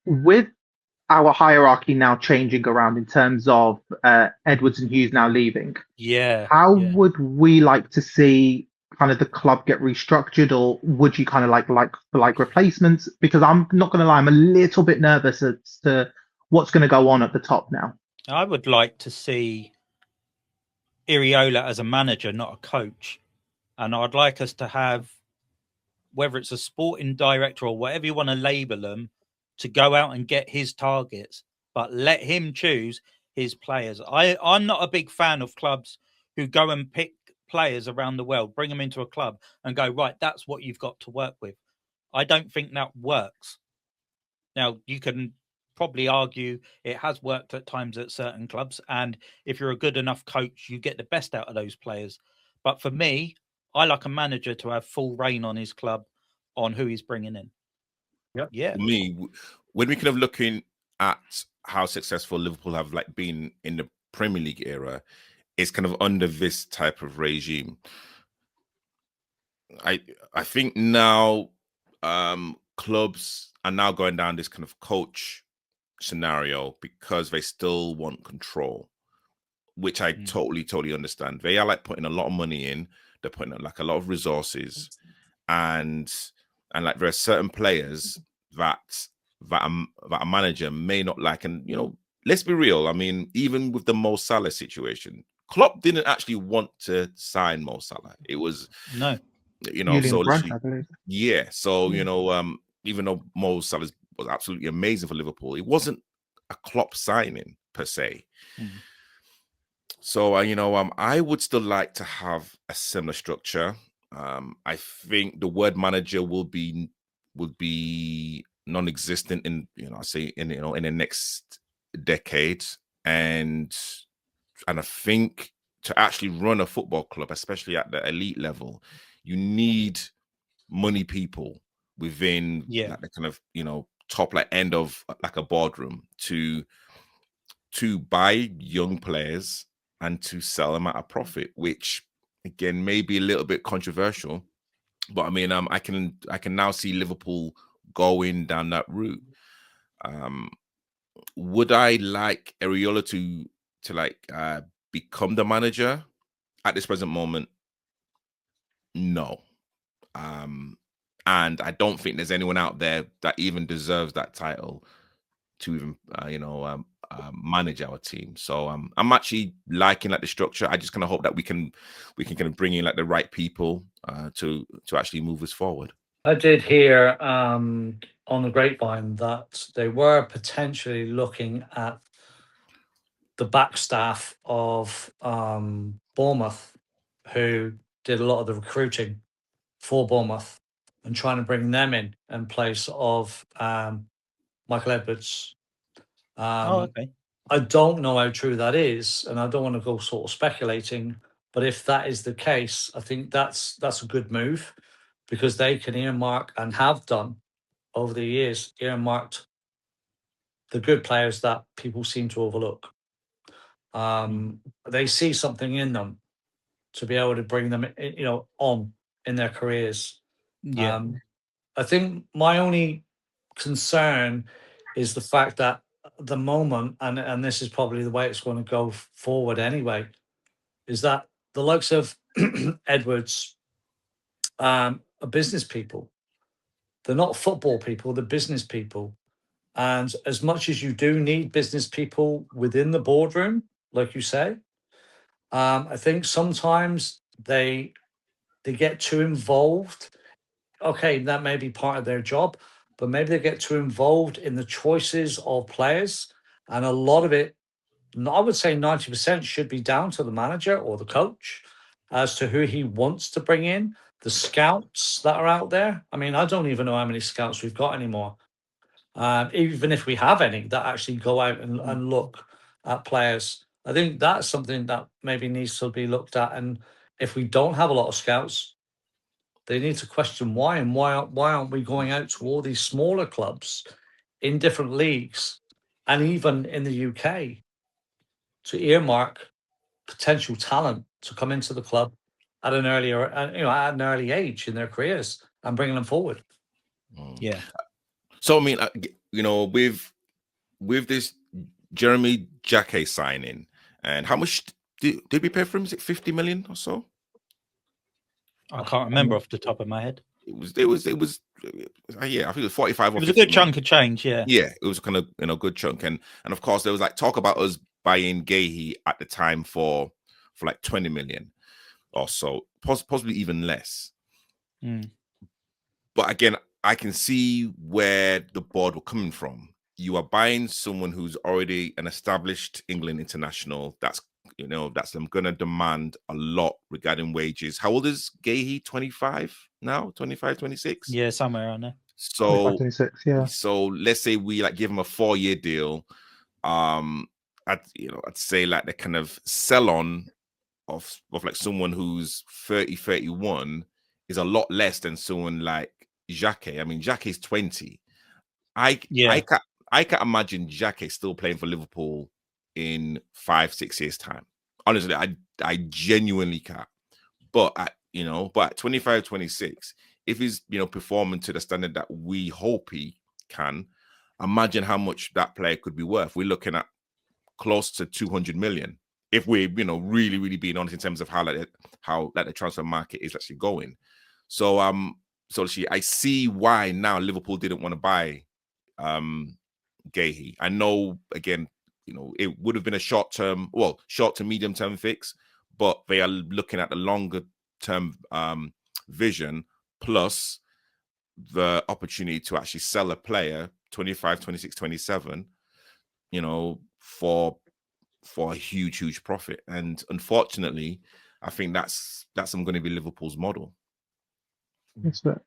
with our hierarchy now changing around in terms of Edwards and Hughes now leaving, Yeah, how yeah. would we like to see kind of the club get restructured, or would you kind of like replacements? Because I'm not going to lie, I'm a little bit nervous as to what's going to go on at the top now. I would like to see Iriola as a manager, not a coach. And I'd like us to have, whether it's a sporting director or whatever you want to label them, to go out and get his targets, but let him choose his players. I'm not a big fan of clubs who go and pick players around the world, bring them into a club and go, right, that's what you've got to work with. I don't think that works. Now, you can probably argue it has worked at times at certain clubs. And if you're a good enough coach, you get the best out of those players. But for me, I like a manager to have full reign on his club on who he's bringing in. Yep. Yeah. For me, when we kind of looking at how successful Liverpool have like been in the Premier League era, it's kind of under this type of regime. I think now clubs are now going down this kind of coach scenario because they still want control, which I totally understand. They are like putting a lot of money in, they're putting like a lot of resources, and like there are certain players that a manager may not like. And let's be real. I mean, even with the Mo Salah situation, Klopp didn't actually want to sign Mo Salah. It was No. Julian so Brandt, literally, I believe. yeah. So Yeah. even though Mo Salah was absolutely amazing for Liverpool, it wasn't a Klopp signing per se. Mm. So I would still like to have a similar structure. I think the word manager would be non-existent in I say in in the next decade, and I think to actually run a football club, especially at the elite level, you need money people within Yeah. like the kind of top like end of like a boardroom to buy young players and to sell them at a profit, which again may be a little bit controversial, but I mean, I can now see Liverpool going down that route. Um, would I like Areola to like become the manager at this present moment? No. And I don't think there's anyone out there that even deserves that title to even manage our team. So I'm actually liking like the structure. I just kind of hope that we can kind of bring in like the right people to actually move us forward. I did hear on the grapevine that they were potentially looking at the back staff of Bournemouth, who did a lot of the recruiting for Bournemouth, and trying to bring them in place of Michael Edwards. Oh, okay. I don't know how true that is, and I don't want to go sort of speculating. But if that is the case, I think that's a good move, because they can earmark, and have done over the years, earmarked the good players that people seem to overlook. They see something in them to be able to bring them, on in their careers. Yeah. I think my only concern is the fact that at the moment, and this is probably the way it's going to go forward anyway, is that the likes of Edwards are business people. They're not football people, they're business people. And as much as you do need business people within the boardroom, like you say, I think sometimes they get too involved. Okay, that may be part of their job, but maybe they get too involved in the choices of players. And a lot of it, I would say 90% should be down to the manager or the coach as to who he wants to bring in, the scouts that are out there. I mean, I don't even know how many scouts we've got anymore. Even if we have any that actually go out and look at players. I think that's something that maybe needs to be looked at. And if we don't have a lot of scouts, they need to question why, and why aren't we going out to all these smaller clubs in different leagues and even in the UK to earmark potential talent to come into the club at an at an early age in their careers and bringing them forward. Yeah. So I mean, with this Jeremy Jacquet signing, and how much did we pay for him? Is it 50 million or so? I can't remember off the top of my head. It was yeah, I think it was 45 or It was a 50 good million. chunk of change, yeah. Yeah, it was kind of good chunk, and of course there was like talk about us buying Gahey at the time for like 20 million or so, possibly even less. But again, I can see where the board were coming from. You are buying someone who's already an established England international. That's them going to demand a lot regarding wages. How old is Gahey? 25 now? 25, 26? Yeah, somewhere around there. So 26, yeah. So let's say we like give him a 4-year deal. I'd say like the kind of sell on of like someone who's 30, 31 is a lot less than someone like Jacquet. I mean, Jacquet's 20. I can't imagine Jacquet still playing for Liverpool in 5-6 years time. Honestly, I genuinely can't. But at 25, 26, if he's performing to the standard that we hope he can, imagine how much that player could be worth. We're looking at close to 200 million if we're really, really being honest in terms of how the transfer market is actually going. So I see why now Liverpool didn't want to buy Gahey. I know, again, it would have been a short to medium term fix, but they are looking at the longer term vision plus the opportunity to actually sell a player 25, 26, 27, for a huge profit. And unfortunately, I think that's going to be Liverpool's model.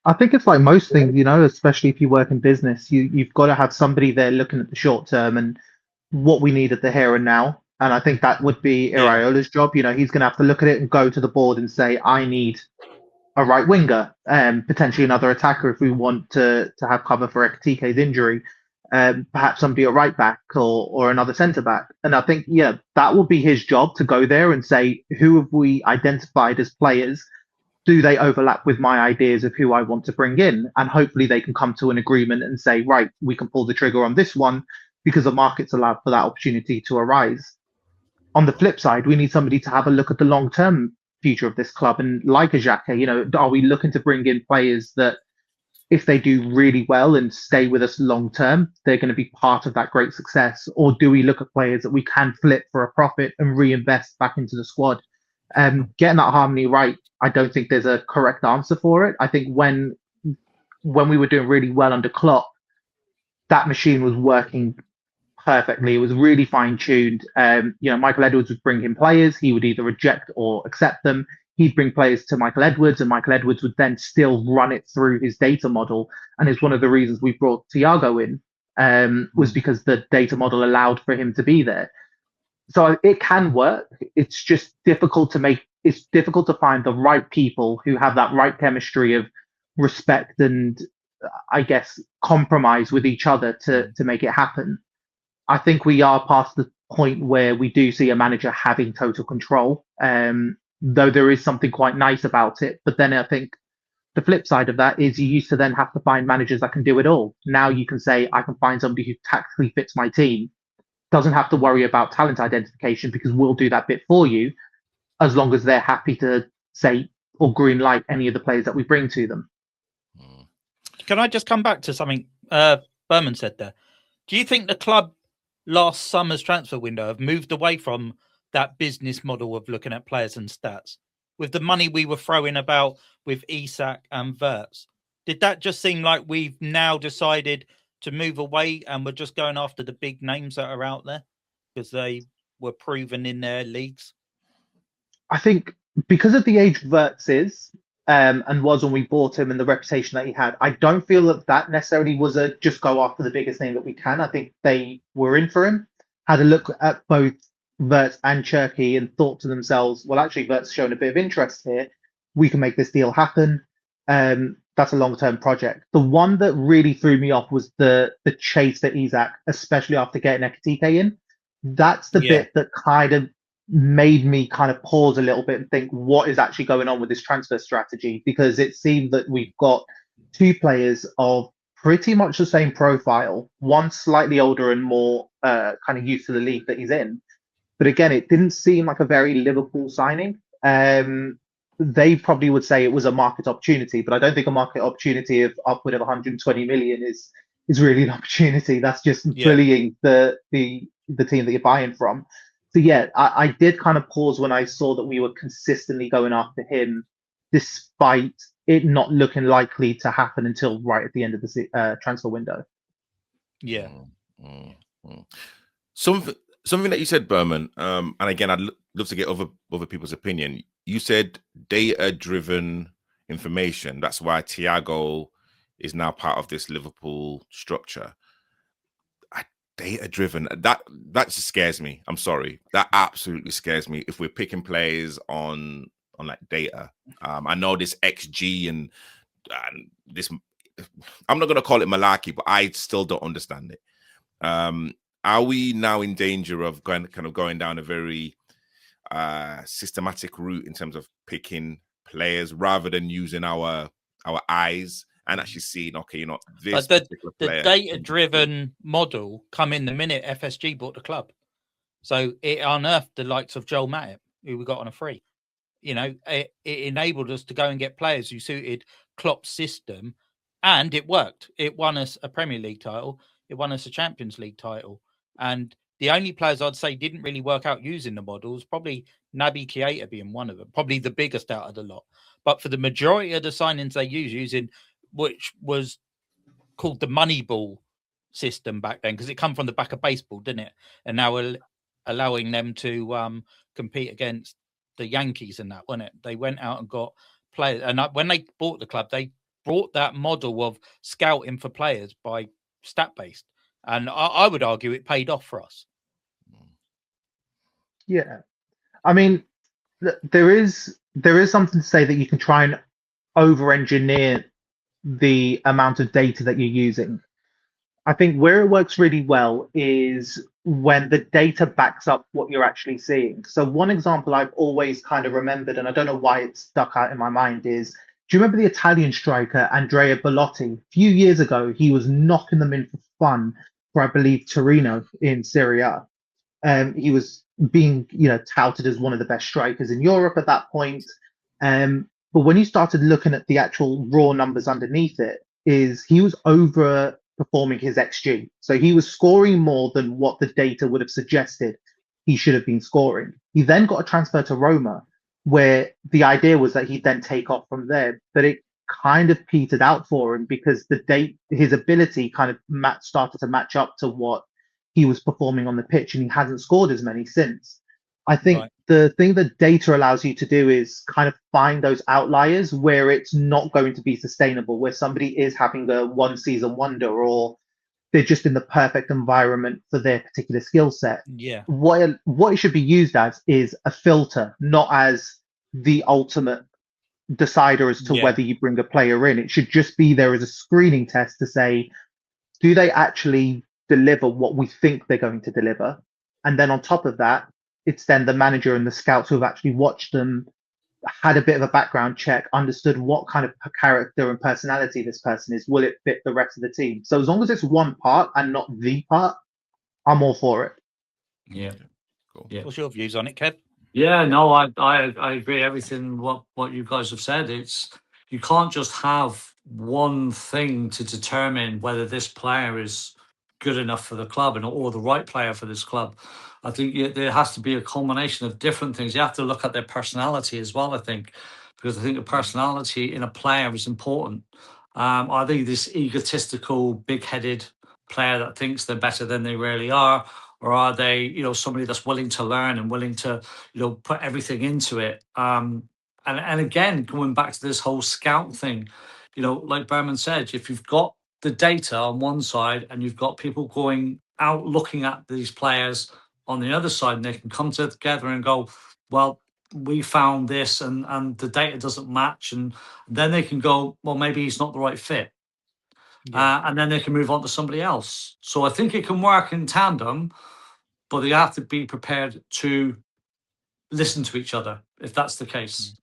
I think it's like most things, especially if you work in business, you've got to have somebody there looking at the short term and what we need at the here and now. And I think that would be Iraola's job. He's going to have to look at it and go to the board and say, I need a right winger, potentially another attacker if we want to have cover for Ekitike's injury, perhaps somebody at right back or another centre back. And I think, that will be his job to go there and say, who have we identified as players? Do they overlap with my ideas of who I want to bring in? And hopefully they can come to an agreement and say, right, we can pull the trigger on this one because the market's allowed for that opportunity to arise. On the flip side, we need somebody to have a look at the long-term future of this club. And like a Xhaka, are we looking to bring in players that if they do really well and stay with us long-term, they're going to be part of that great success? Or do we look at players that we can flip for a profit and reinvest back into the squad? Getting that harmony right, I don't think there's a correct answer for it. I think when we were doing really well under Klopp, that machine was working perfectly. It was really fine-tuned. Michael Edwards would bring him players. He would either reject or accept them. He'd bring players to Michael Edwards, and Michael Edwards would then still run it through his data model. And it's one of the reasons we brought Thiago in, was because the data model allowed for him to be there. So it can work. It's just difficult to find the right people who have that right chemistry of respect and, I guess, compromise with each other to make it happen. I think we are past the point where we do see a manager having total control, though there is something quite nice about it. But then I think the flip side of that is you used to then have to find managers that can do it all. Now you can say, I can find somebody who tactically fits my team, doesn't have to worry about talent identification because we'll do that bit for you, as long as they're happy to say or green light any of the players that we bring to them. Can I just come back to something Berman said there? Do you think the club last summer's transfer window have moved away from that business model of looking at players and stats? With the money we were throwing about with Isak and Wirtz, did that just seem like we've now decided to move away and we're just going after the big names that are out there because they were proven in their leagues? I think because of the age Wirtz is and was when we bought him and the reputation that he had, I don't feel that necessarily was a just go after the biggest name that we can. I think they were in for him, had a look at both Wirtz and Cherky and thought to themselves, well, actually, Wirtz shown a bit of interest here. We can make this deal happen. That's a long-term project. The one that really threw me off was the chase for Isak, especially after getting Ekitike in. That's the bit that kind of made me kind of pause a little bit and think, what is actually going on with this transfer strategy? Because it seemed that we've got two players of pretty much the same profile. One slightly older and more kind of used to the league that he's in. But again, it didn't seem like a very Liverpool signing. They probably would say it was a market opportunity, but I don't think a market opportunity of upward of 120 million is really an opportunity. That's just bullying the team that you're buying from. So yeah, I did kind of pause when I saw that we were consistently going after him, despite it not looking likely to happen until right at the end of the transfer window. Yeah. Something that you said, Berman, and again, I'd love to get other people's opinion. You said data-driven information. That's why Thiago is now part of this Liverpool structure. Data-driven, that just scares me. I'm sorry, that absolutely scares me. If we're picking players on like data, I know this XG and this. I'm not going to call it malarkey, but I still don't understand it. Are we now in danger of going down a very systematic route in terms of picking players rather than using our eyes and actually seeing, okay, this particular player? The data-driven model come in the minute FSG bought the club. So it unearthed the likes of Joel Matip, who we got on a free. It enabled us to go and get players who suited Klopp's system, and it worked. It won us a Premier League title. It won us a Champions League title. And the only players I'd say didn't really work out using the models, probably Naby Keita being one of them, probably the biggest out of the lot. But for the majority of the signings they using, which was called the Moneyball system back then, because it come from the back of baseball, didn't it? And now we're allowing them to compete against the Yankees and that, wasn't it? They went out and got players. And when they bought the club, they brought that model of scouting for players by stat-based. And I would argue it paid off for us. Yeah. I mean, there is something to say that you can try and over-engineer the amount of data that you're using. I think where it works really well is when the data backs up what you're actually seeing. So one example I've always kind of remembered, and I don't know why it stuck out in my mind, is, do you remember the Italian striker Andrea Bellotti? A few years ago, he was knocking them in for fun for, I believe, Torino in Serie A. He was being, touted as one of the best strikers in Europe at that point. But when you started looking at the actual raw numbers underneath it, he was overperforming his XG. So he was scoring more than what the data would have suggested he should have been scoring. He then got a transfer to Roma, where the idea was that he'd then take off from there. But it kind of petered out for him because his ability kind of started to match up to what he was performing on the pitch, and he hasn't scored as many since. I think the thing that data allows you to do is kind of find those outliers where it's not going to be sustainable, where somebody is having a one season wonder, or they're just in the perfect environment for their particular skill set. Yeah. What it should be used as is a filter, not as the ultimate decider as to whether you bring a player in. It should just be there as a screening test to say, do they actually deliver what we think they're going to deliver? And then on top of that, it's then the manager and the scouts who have actually watched them, had a bit of a background check, understood what kind of character and personality this person is. Will it fit the rest of the team? So as long as it's one part and not the part, I'm all for it. Yeah. Cool. Yeah. What's your views on it, Kev? Yeah, no, I agree everything what you guys have said. It's, you can't just have one thing to determine whether this player is good enough for the club or the right player for this club. I think there has to be a combination of different things. You have to look at their personality as well, I think, because I think the personality in a player is important. Are they this egotistical, big-headed player that thinks they're better than they really are? Or are they, somebody that's willing to learn and willing to, put everything into it? And again, going back to this whole scout thing, like Berman said, if you've got the data on one side and you've got people going out looking at these players on the other side, and they can come together and go, well, we found this and the data doesn't match. And then they can go, well, maybe he's not the right fit. Yeah. And then they can move on to somebody else. So I think it can work in tandem, but they have to be prepared to listen to each other if that's the case.